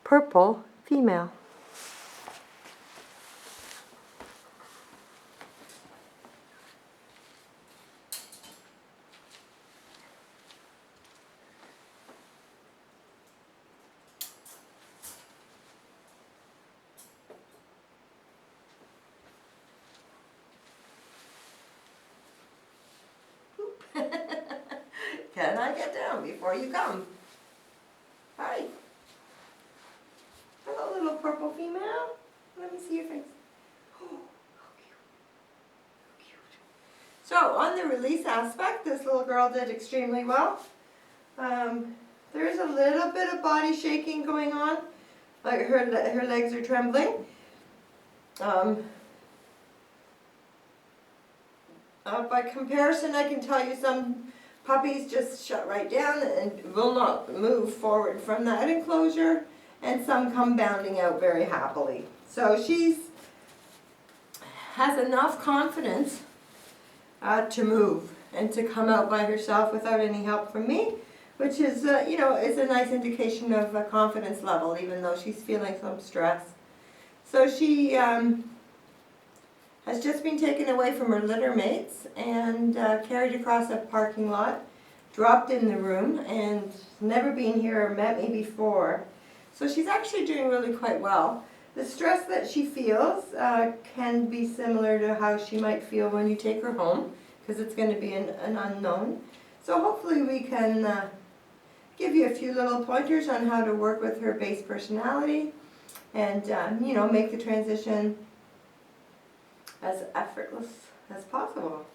purple female. Can I get down before you come? Hi. Hello, little purple female. Let me see your face. Oh, how cute. How cute. So, on the release aspect, this little girl did extremely well. There's a little bit of body shaking going on. Like her legs are trembling. By comparison, I can tell you some puppies just shut right down and will not move forward from that enclosure, and some come bounding out very happily. So she's has enough confidence to move and to come out by herself without any help from me, which is, is a nice indication of a confidence level, even though she's feeling some stress. So she has just been taken away from her litter mates and carried across a parking lot, dropped in the room, and never been here or met me before. So she's actually doing really quite well. The stress that she feels can be similar to how she might feel when you take her home, because it's going to be an unknown. So hopefully we can give you a few little pointers on how to work with her base personality and, make the transition as effortless as possible.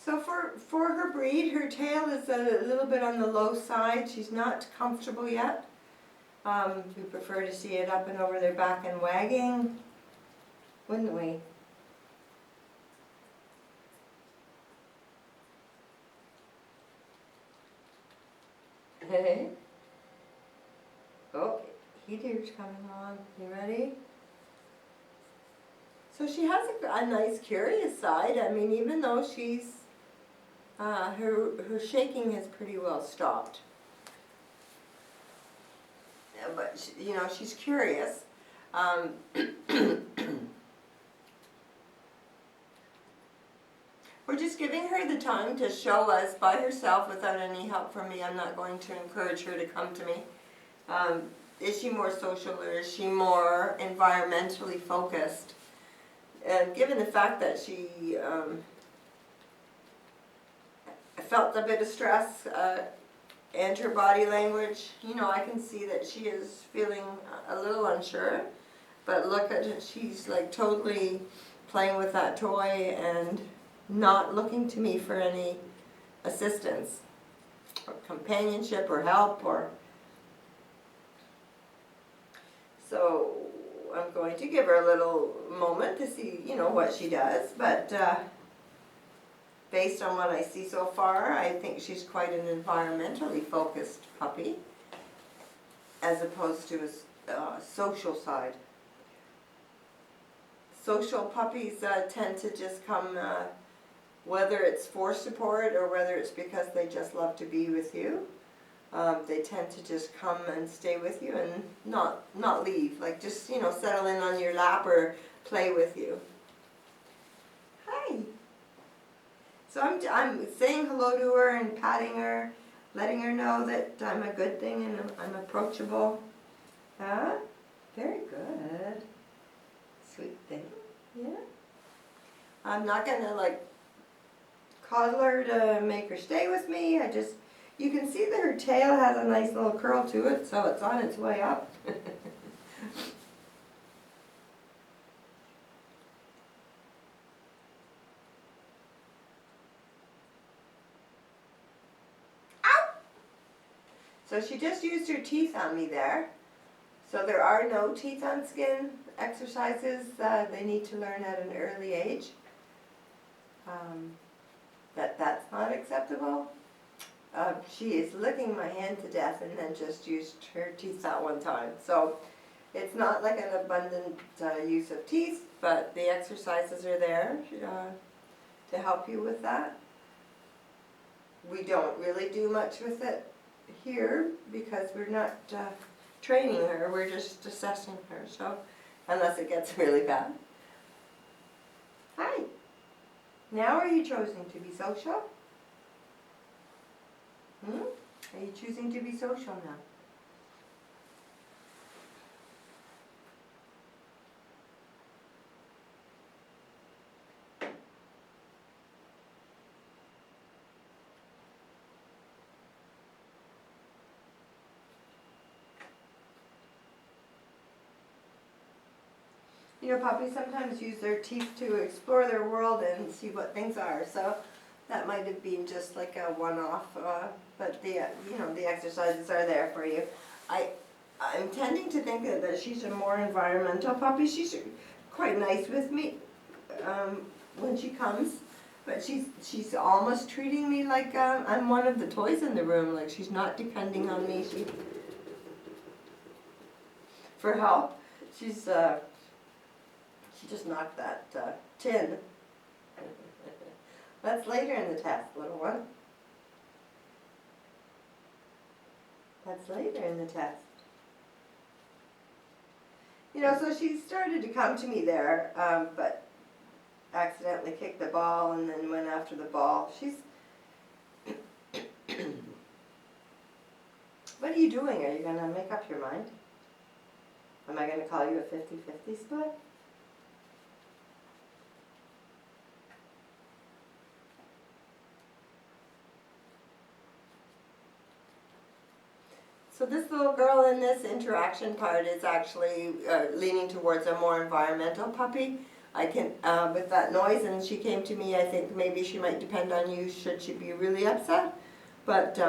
So for her breed, her tail is a little bit on the low side. She's not comfortable yet. We prefer to see it up and over their back and wagging, wouldn't we? Hey. Oh, heater's coming on. You ready? So she has a nice curious side. I mean, even though she's, her shaking has pretty well stopped. Yeah, but, she's curious. We're just giving her the time to show us by herself without any help from me. I'm not going to encourage her to come to me. Is she more social, or is she more environmentally focused? And given the fact that she felt a bit of stress and her body language, I can see that she is feeling a little unsure. But look at it, she's like totally playing with that toy and not looking to me for any assistance or companionship or help or... So I'm going to give her a little moment to see, what she does, but based on what I see so far, I think she's quite an environmentally focused puppy, as opposed to a social side. Social puppies tend to just come, whether it's for support or whether it's because they just love to be with you. They tend to just come and stay with you and not leave, like just, settle in on your lap or play with you. Hi. So I'm saying hello to her and patting her, letting her know that I'm a good thing and I'm approachable. Huh? Very good. Sweet thing. Yeah. I'm not gonna coddle her to make her stay with me. You can see that her tail has a nice little curl to it, so it's on its way up. Ow! So she just used her teeth on me there. So there are no teeth on skin exercises they need to learn at an early age. That's not acceptable. She is licking my hand to death and then just used her teeth that one time. So it's not like an abundant use of teeth, but the exercises are there to help you with that. We don't really do much with it here because we're not training her, we're just assessing her, so unless it gets really bad. Hi. Now are you choosing to be social? Are you choosing to be social now? You know, puppies sometimes use their teeth to explore their world and see what things are. So that might have been just like a one-off, but the the exercises are there for you. I'm tending to think that she's a more environmental puppy. She's quite nice with me when she comes, but she's almost treating me like I'm one of the toys in the room. Like she's not depending on me. For help. She just knocked that tin. That's later in the test, little one. That's later in the test. You know, so she started to come to me there, but accidentally kicked the ball and then went after the ball. She's... What are you doing? Are you going to make up your mind? Am I going to call you a 50-50 split? So this little girl in this interaction part is actually leaning towards a more environmental puppy. I can, with that noise, and she came to me, I think maybe she might depend on you should she be really upset. But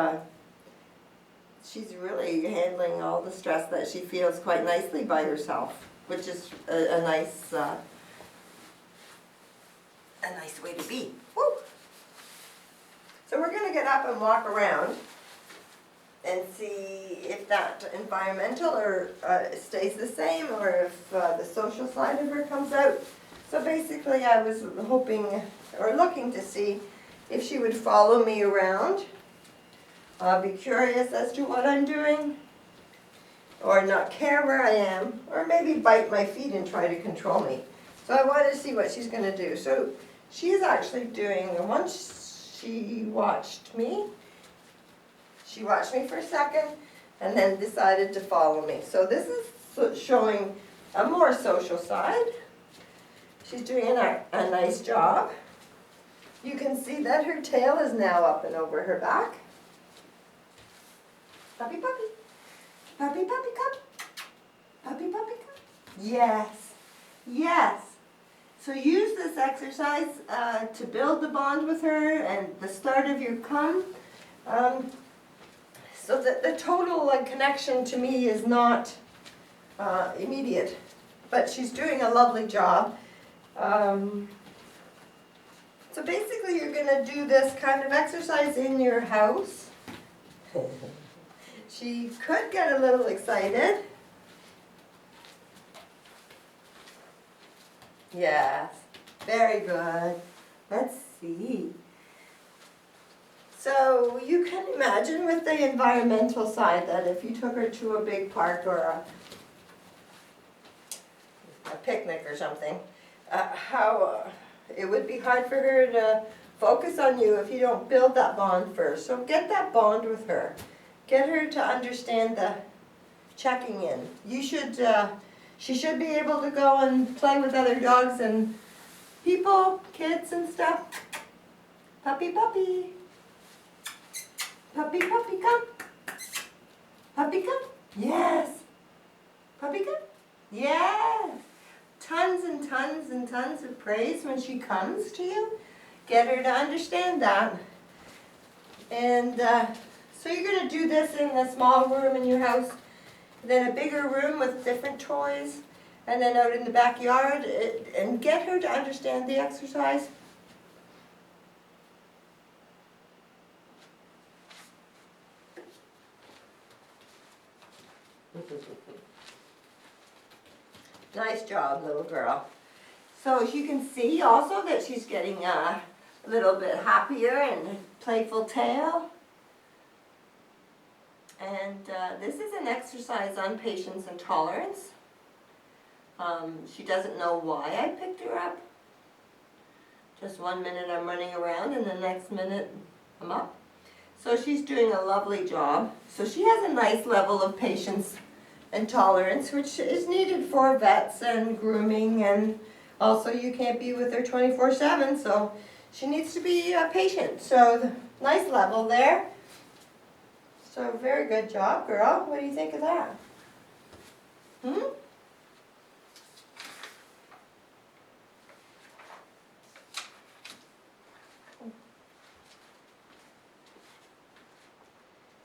she's really handling all the stress that she feels quite nicely by herself, which is a nice way to be. Woo! So we're going to get up and walk around and see if that environmental or stays the same, or if the social side of her comes out. So basically I was hoping or looking to see if she would follow me around, be curious as to what I'm doing, or not care where I am, or maybe bite my feet and try to control me. So I wanted to see what she's going to do. So she's actually doing, once she watched me for a second and then decided to follow me. So this is showing a more social side. She's doing a nice job. You can see that her tail is now up and over her back. Puppy, puppy. Puppy, puppy, come. Puppy, puppy, come. Yes. Yes. So use this exercise to build the bond with her and the start of your come. So that the total connection to me is not immediate, but she's doing a lovely job. So basically you're going to do this kind of exercise in your house. She could get a little excited. Yes, very good. Let's see. So you can imagine with the environmental side that if you took her to a big park or a picnic or something, how it would be hard for her to focus on you if you don't build that bond first. So get that bond with her. Get her to understand the checking in. She should be able to go and play with other dogs and people, kids and stuff. Puppy, puppy. Puppy, puppy, come. Puppy, come. Yes. Puppy, come. Yes. Tons and tons and tons of praise when she comes to you. Get her to understand that. And so you're going to do this in a small room in your house, then a bigger room with different toys, and then out in the backyard, and get her to understand the exercise. Nice job, little girl. So as you can see also that she's getting a little bit happier and playful tail. And this is an exercise on patience and tolerance. She doesn't know why I picked her up. Just 1 minute I'm running around and the next minute I'm up. So she's doing a lovely job. So she has a nice level of patience and tolerance, which is needed for vets and grooming, and also you can't be with her 24/7, so she needs to be patient. So nice level there. So very good job, girl. What do you think of that?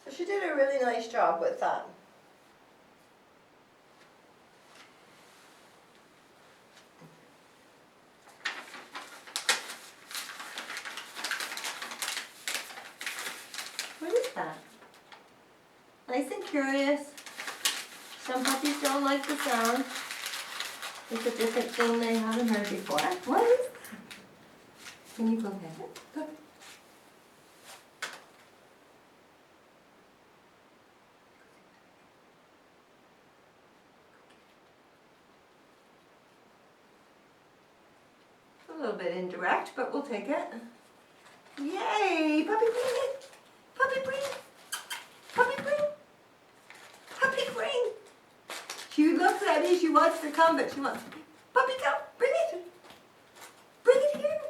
So she did a really nice job with that. What is that? Nice and curious. Some puppies don't like the sound. It's a different thing they haven't heard before. What is that? Can you go get it? Go. A little bit indirect, but we'll take it. Yay! Puppy bring it! Puppy bring! Puppy bring! Puppy bring! She looks at me, she wants to come, but she wants to. Puppy come! Bring it! Bring it here!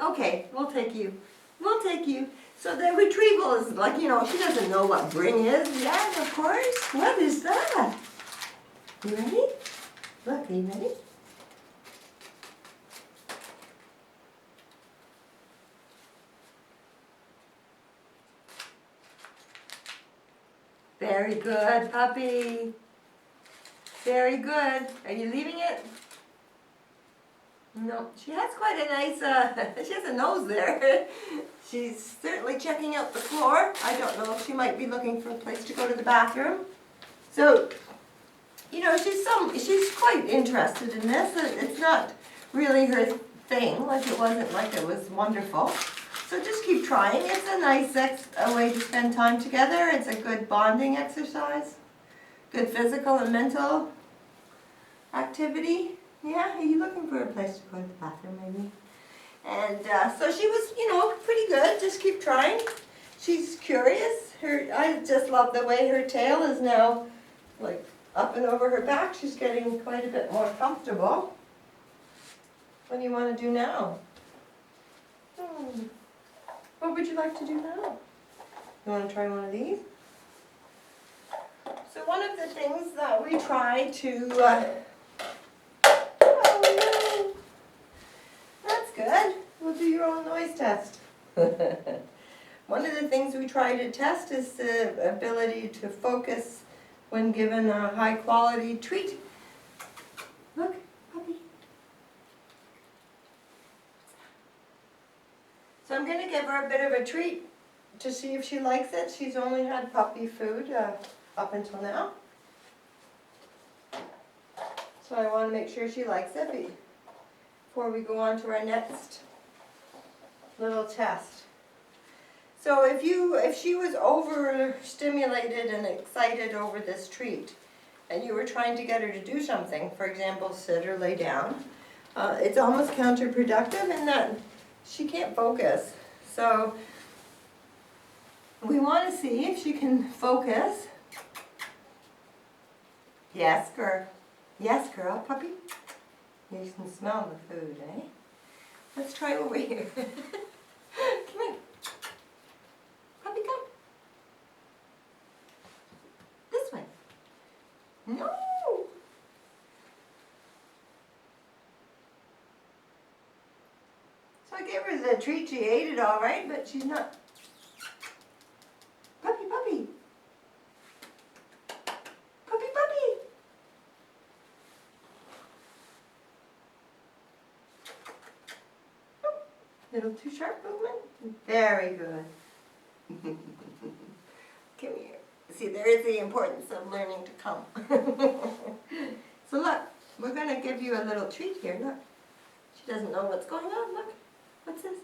Okay, we'll take you. We'll take you. So the retrieval is like, you know, she doesn't know what bring is. Yeah, of course. What is that? You ready? Look, are you ready? Very good, puppy. Very good. Are you leaving it? No, she has quite a nice, she has a nose there. She's certainly checking out the floor. I don't know if she might be looking for a place to go to the bathroom. So, you know, she's quite interested in this. It's not really her thing, like it wasn't like it was wonderful. So just keep trying. It's a nice way to spend time together. It's a good bonding exercise. Good physical and mental activity. Yeah, are you looking for a place to go to the bathroom maybe? And so she was, you know, pretty good. Just keep trying. She's curious. I just love the way her tail is now like up and over her back. She's getting quite a bit more comfortable. What do you want to do now? What would you like to do now? You want to try one of these? So one of the things that we try to, oh no, that's good. We'll do your own noise test. One of the things we try to test is the ability to focus when given a high quality treat. Look, puppy. So I'm going to give her a bit of a treat to see if she likes it. She's only had puppy food up until now. So I want to make sure she likes it before we go on to our next little test. So if she was overstimulated and excited over this treat, and you were trying to get her to do something, for example, sit or lay down, it's almost counterproductive in that she can't focus. So we want to see if she can focus. Yes, girl. Yes, girl. Puppy? You can smell the food, eh? Let's try over here. Come here. Puppy, come. This way. No! So I gave her the treat. She ate it all right, but she's not. Puppy, puppy. Puppy, puppy. Oh, little too sharp movement. Very good. Come here. See, there is the importance of learning to come. So look, we're going to give you a little treat here. Look. She doesn't know what's going on. Look. What's this?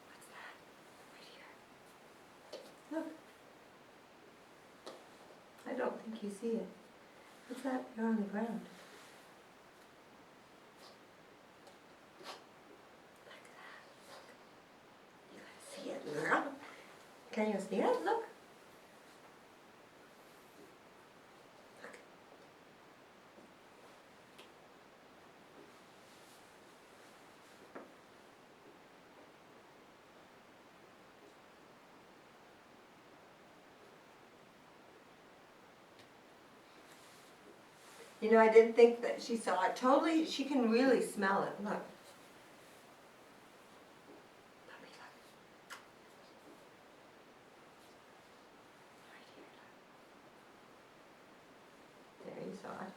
What's that? Right here. Look. think you see it. What's that? You're on the ground. Look at that. You gotta see it, girl. Can you see it? Look. You know, I didn't think that she saw it. Totally, she can really smell it. Look. Puppy, look. Right here, look. There, you saw it.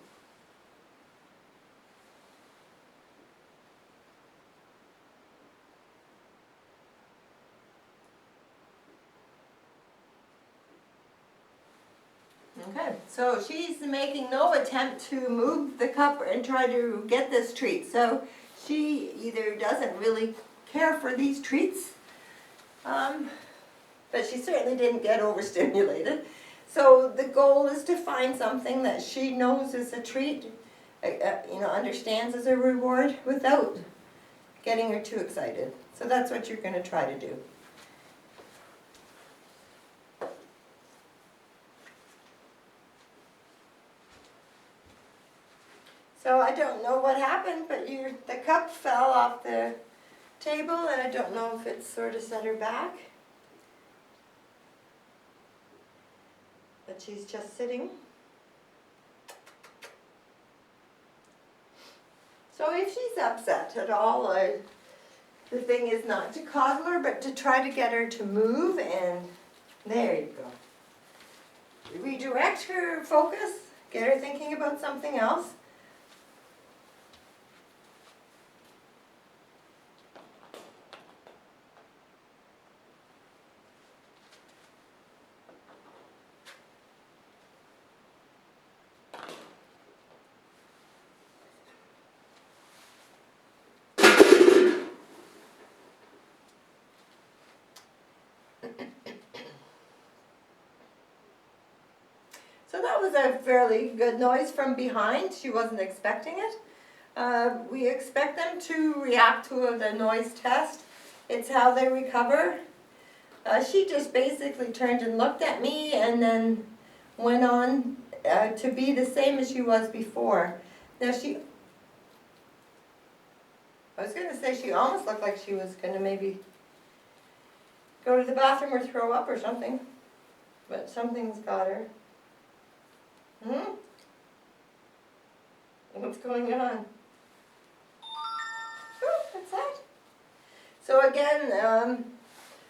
Okay, so she's making no attempt to move the cup and try to get this treat. So she either doesn't really care for these treats, but she certainly didn't get overstimulated. So the goal is to find something that she knows is a treat, understands as a reward without getting her too excited. So that's what you're going to try to do. So I don't know what happened, but the cup fell off the table, and I don't know if it's sort of set her back. But she's just sitting. So if she's upset at all, the thing is not to coddle her, but to try to get her to move, and there you go. Redirect her focus, get her thinking about something else. So that was a fairly good noise from behind. She wasn't expecting it. We expect them to react to the noise test. It's how they recover. She just basically turned and looked at me and then went on to be the same as she was before. Now I was going to say she almost looked like she was going to maybe go to the bathroom or throw up or something. But something's got her. What's going on? Oh, what's that? So again,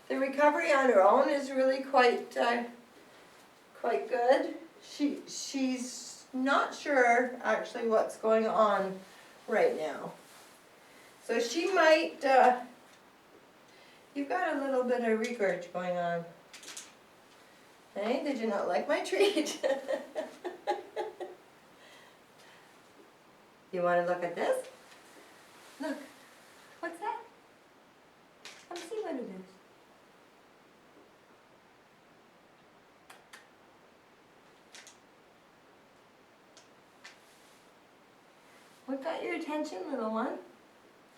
the recovery on her own is really quite good. She's not sure actually what's going on right now. So she might. You've got a little bit of regurg going on. Hey, did you not like my treat? You want to look at this? Look. What's that? Come see what it is. What got your attention, little one?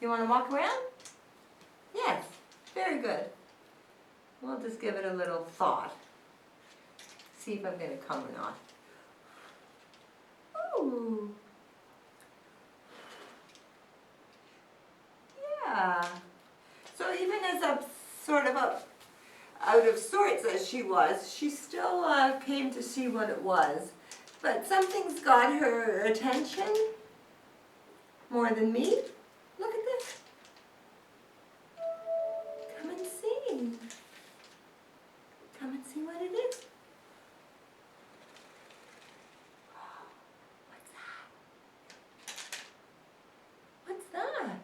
You want to walk around? Yes. Very good. We'll just give it a little thought. See if I'm going to come or not. Ooh. Yeah. So even as out of sorts as she was, she still came to see what it was. But something's got her attention more than me. Look at this. Come and see. Come and see what it is. What's that?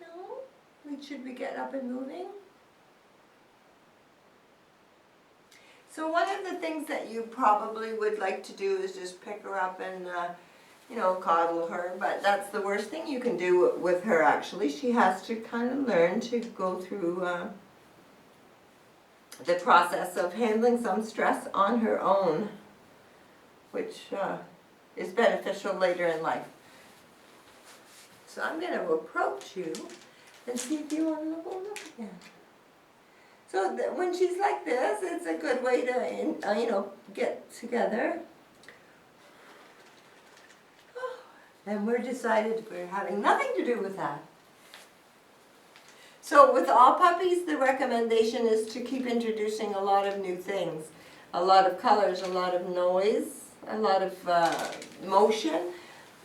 No? Should we get up and moving? So one of the things that you probably would like to do is just pick her up and coddle her, but that's the worst thing you can do with her actually. She has to kind of learn to go through the process of handling some stress on her own. which is beneficial later in life. So I'm going to approach you and see if you want to go look again. So when she's like this, it's a good way to, get together. And we're decided we're having nothing to do with that. So with all puppies, the recommendation is to keep introducing a lot of new things. A lot of colors, a lot of noise, a lot of motion,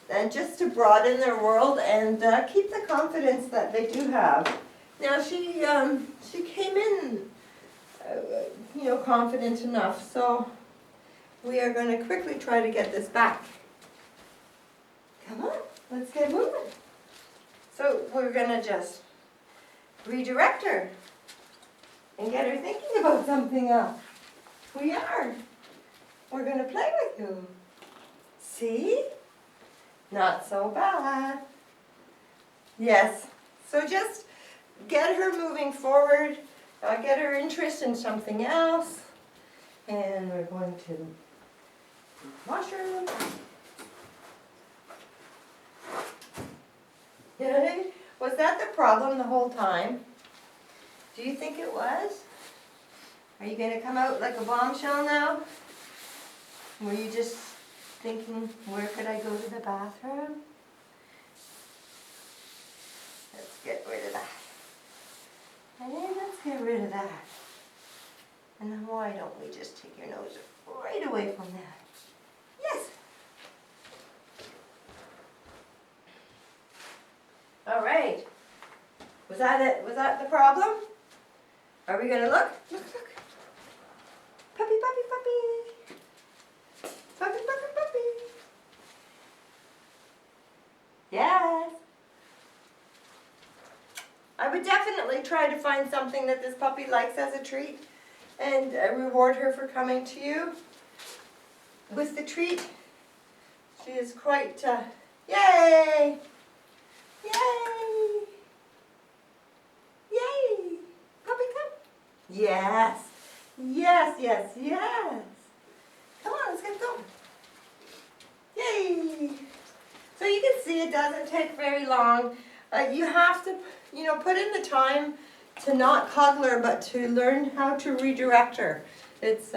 and just to broaden their world and keep the confidence that they do have. Now she came in, confident enough, so we are going to quickly try to get this back. Come on, let's get moving. So we're going to just redirect her and get her thinking about something else. We are. We're going to play with you. See? Not so bad. Yes. So just get her moving forward, get her interest in something else, and we're going to wash her. Was that the problem the whole time? Do you think it was? Are you going to come out like a bombshell now? Were you just thinking, where could I go to the bathroom? Let's get rid of that. And then let's get rid of that. And then why don't we just take your nose right away from that? Yes. All right. Was that it? Was that the problem? Are we going to look? Look, look. Puppy, puppy, puppy. Puppy, puppy, puppy. Yes. I would definitely try to find something that this puppy likes as a treat and reward her for coming to you with the treat. She is quite, yay! Yay! Yay! Puppy, come. Yes. Yes, yes, yes. Come on, let's get going. Yay! So you can see it doesn't take very long. You have to, put in the time to not cuddle her, but to learn how to redirect her. It's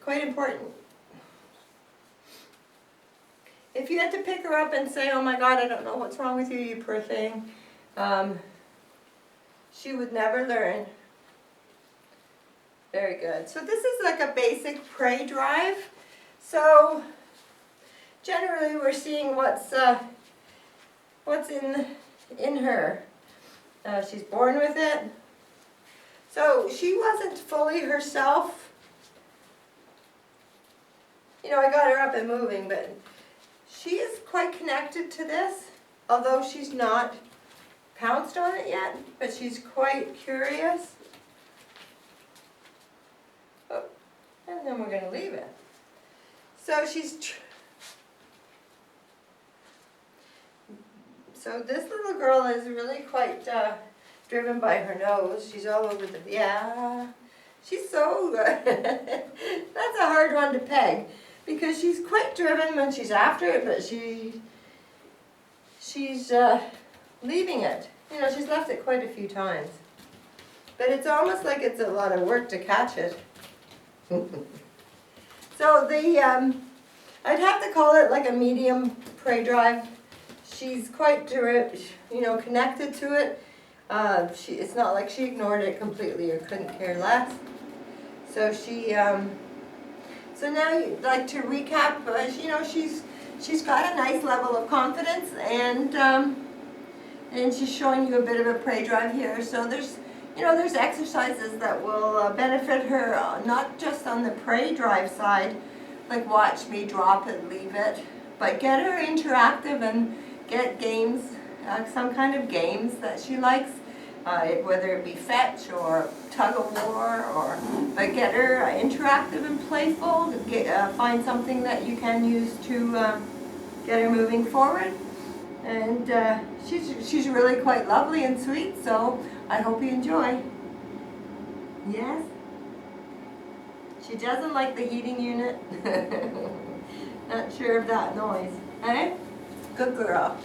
quite important. If you had to pick her up and say, oh my God, I don't know what's wrong with you, you poor thing, she would never learn. Very good. So this is like a basic prey drive. So generally we're seeing what's in her. She's born with it. So she wasn't fully herself. I got her up and moving, but she is quite connected to this, although she's not pounced on it yet, but she's quite curious. Oh, and then we're going to leave it. So so this little girl is really quite driven by her nose. She's all over the, yeah. She's so, that's a hard one to peg, because she's quite driven when she's after it, but she's leaving it. She's left it quite a few times. But it's almost like it's a lot of work to catch it. So I'd have to call it like a medium prey drive. She's quite, connected to it. It's not like she ignored it completely or couldn't care less. So so now, like, to recap, she's got a nice level of confidence, and she's showing you a bit of a prey drive here. So there's exercises that will benefit her, not just on the prey drive side, like watch me drop it, leave it, but get her interactive and get games, some kind of games that she likes, whether it be fetch or tug of war, but get her interactive and playful. Find something that you can use to get her moving forward. And she's really quite lovely and sweet, so I hope you enjoy. Yes? She doesn't like the heating unit. Not sure of that noise. Eh? Good girl.